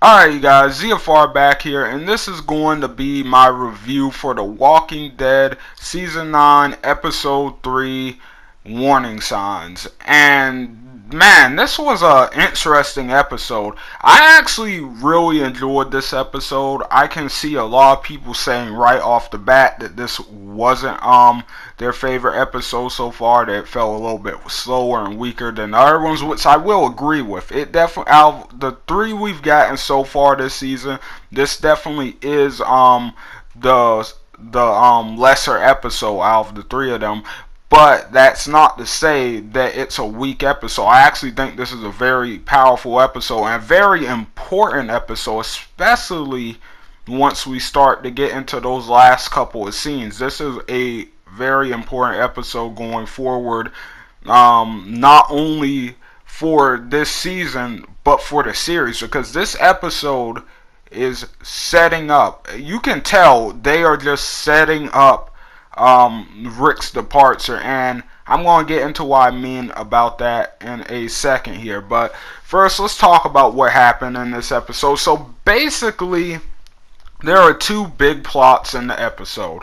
Alright, you guys, ZFR back here, and this is going to be my review for The Walking Dead Season 9, Episode 3, Warning Signs. And man, this was an interesting episode. I actually really enjoyed this episode. I can see a lot of people saying right off the bat that this wasn't their favorite episode so far, that it felt a little bit slower and weaker than the other ones, which I will agree with. It definitely, out of the three we've gotten so far this season, this definitely is the lesser episode out of the three of them. But that's not to say that it's a weak episode. I actually think this is a very powerful episode and a very important episode, especially once we start to get into those last couple of scenes. This is a very important episode going forward, not only for this season, but for the series, because this episode is setting up. You can tell they are just setting up Rick's departure, and I'm going to get into what I mean about that in a second here. But first, let's talk about what happened in this episode. So basically, there are two big plots in the episode.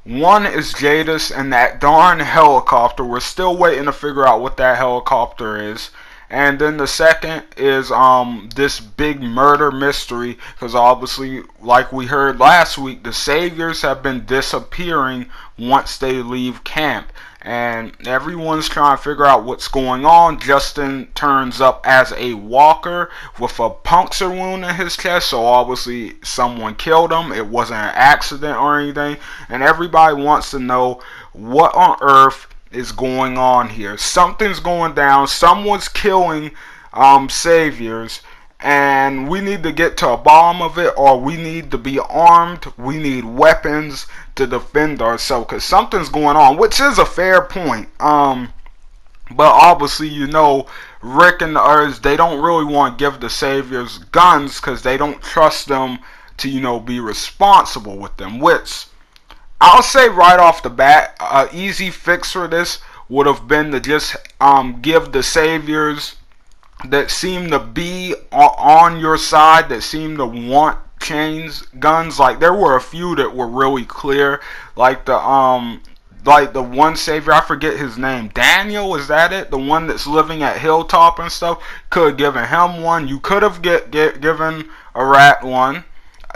One is Jadis and that darn helicopter. We're still waiting to figure out what that helicopter is. And then the second is this big murder mystery, because obviously, like we heard last week, the saviors have been disappearing once they leave camp, and everyone's trying to figure out what's going on. Justin turns up as a walker with a puncture wound in his chest, so obviously someone killed him. It wasn't an accident or anything, and everybody wants to know what on earth is going on here. Something's going down. Someone's killing saviors, and we need to get to the bottom of it, or we need to be armed. We need weapons to defend ourselves, because something's going on, which is a fair point. But obviously, you know, Rick and the others, they don't really want to give the saviors guns because they don't trust them to, you know, be responsible with them, which I'll say right off the bat, an easy fix for this would have been to just give the saviors that seem to be on your side, that seem to want chains, guns. Like, there were a few that were really clear, like the one savior, I forget his name, Daniel, is that it? The one that's living at Hilltop and stuff. Could have given him one. You could have given a rat one.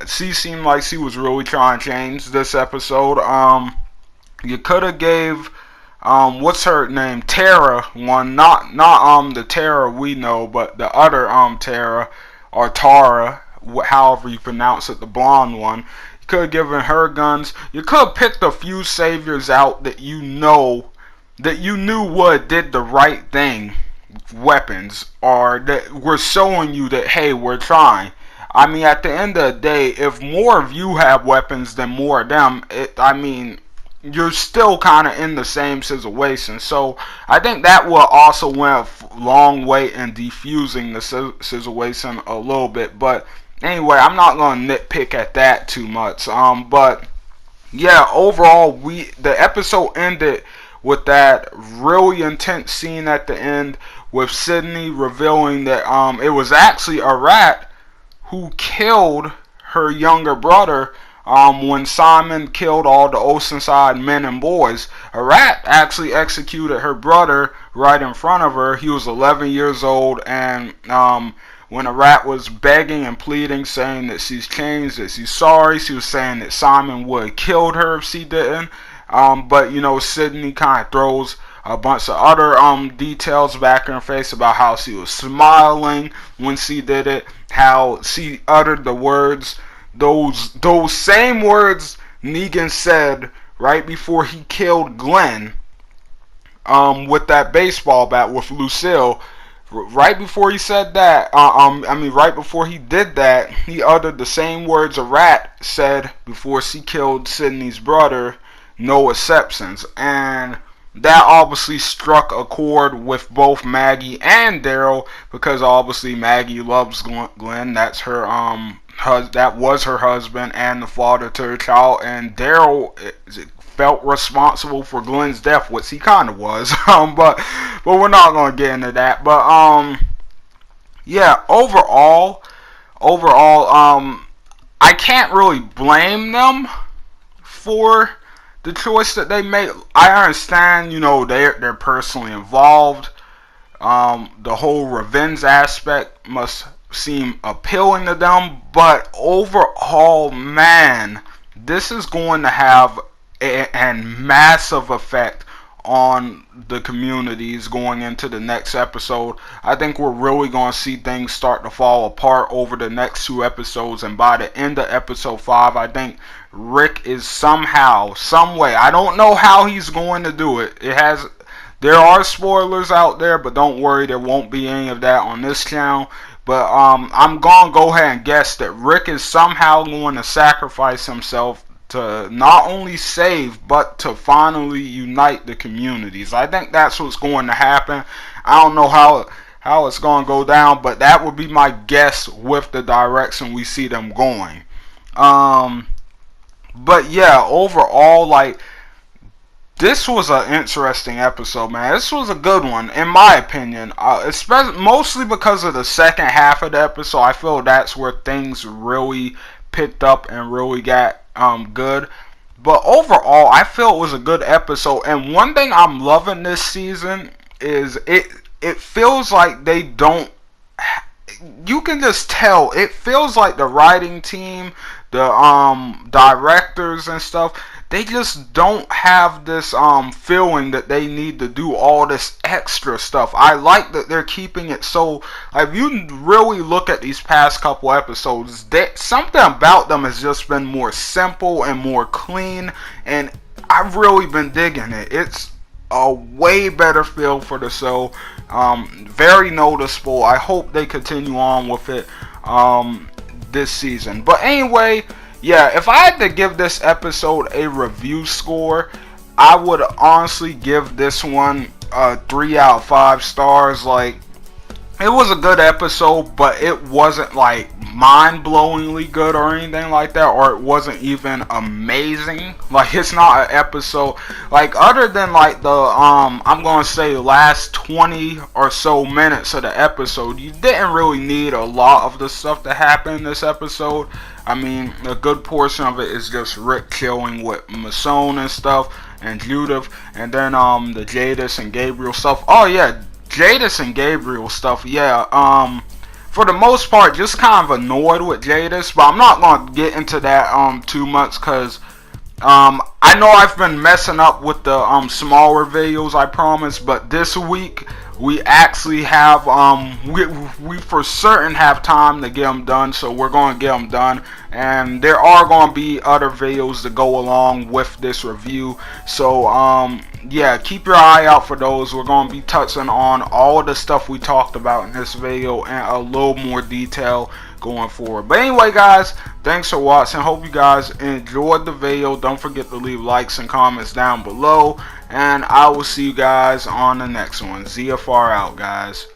She seemed like she was really trying to change this episode. You could have gave what's her name, Tara, one, not the Tara we know, but the other Tara, or Tara, however you pronounce it, the blonde one. You could have given her guns. You could have picked a few saviors out that you knew would did the right thing, weapons, or that were showing you that, hey, we're trying. I mean, at the end of the day, if more of you have weapons than more of them, you're still kind of in the same situation. So I think that will also went a long way in defusing the situation a little bit. But anyway, I'm not going to nitpick at that too much. But yeah, overall, the episode ended with that really intense scene at the end with Sydney revealing that it was actually a rat who killed her younger brother when Simon killed all the Oceanside men and boys. A rat actually executed her brother right in front of her. He was 11 years old, and when a rat was begging and pleading, saying that she's changed, that she's sorry, she was saying that Simon would have killed her if she didn't. But, you know, Sydney kind of throws a bunch of other details back in her face about how she was smiling when she did it, how she uttered the words, those same words Negan said right before he killed Glenn with that baseball bat with Lucille. Right before he said that, right before he did that, he uttered the same words a rat said before she killed Sydney's brother, no exceptions. And that obviously struck a chord with both Maggie and Daryl, because obviously Maggie loves Glenn. That's her that was her husband and the father to her child, and Daryl felt responsible for Glenn's death, which he kind of was. But we're not gonna get into that. But yeah, overall, overall, I can't really blame them for the choice that they made. I understand, they're personally involved. The whole revenge aspect must seem appealing to them, but overall, man, this is going to have a massive effect on the communities going into the next episode. I think we're really going to see things start to fall apart over the next 2 episodes, and by the end of episode 5, I think Rick is somehow, some way, I don't know how he's going to do it. There are spoilers out there, but don't worry, there won't be any of that on this channel. But I'm going to go ahead and guess that Rick is somehow going to sacrifice himself to not only save, but to finally unite the communities. I think that's what's going to happen. I don't know how it's going to go down, but that would be my guess with the direction we see them going. But yeah, overall, like, this was an interesting episode, man. This was a good one, in my opinion. Especially, mostly because of the second half of the episode. I feel that's where things really picked up and really got good. But overall, I feel it was a good episode. And one thing I'm loving this season is it feels like they don't. You can just tell. It feels like the writing team, the directors and stuff, they just don't have this feeling that they need to do all this extra stuff. I like that they're keeping it so, if you really look at these past couple episodes, something about them has just been more simple and more clean, and I've really been digging it. It's a way better feel for the show, very noticeable. I hope they continue on with it this season. But anyway, yeah, if I had to give this episode a review score, I would honestly give this one 3 out of 5 stars. Like, it was a good episode, but it wasn't like mind-blowingly good or anything like that, or it wasn't even amazing. Like, it's not an episode, like, other than like the I'm gonna say last 20 or so minutes of the episode, you didn't really need a lot of the stuff that happened in this episode. I mean, a good portion of it is just Rick chilling with Masone and stuff, and Judith, and then the Jadis and Gabriel stuff. Oh yeah, Jadis and Gabriel stuff, yeah. For the most part, just kind of annoyed with Jadis, but I'm not going to get into that too much, because I know I've been messing up with the smaller videos, I promise, but this week we actually have we for certain have time to get them done, so we're going to get them done, and there are going to be other videos to go along with this review, so yeah, keep your eye out for those. We're going to be touching on all the stuff we talked about in this video and a little more detail going forward. But anyway, guys, thanks for watching. Hope you guys enjoyed the video. Don't forget to leave likes and comments down below, and I will see you guys on the next one. ZFR out, guys.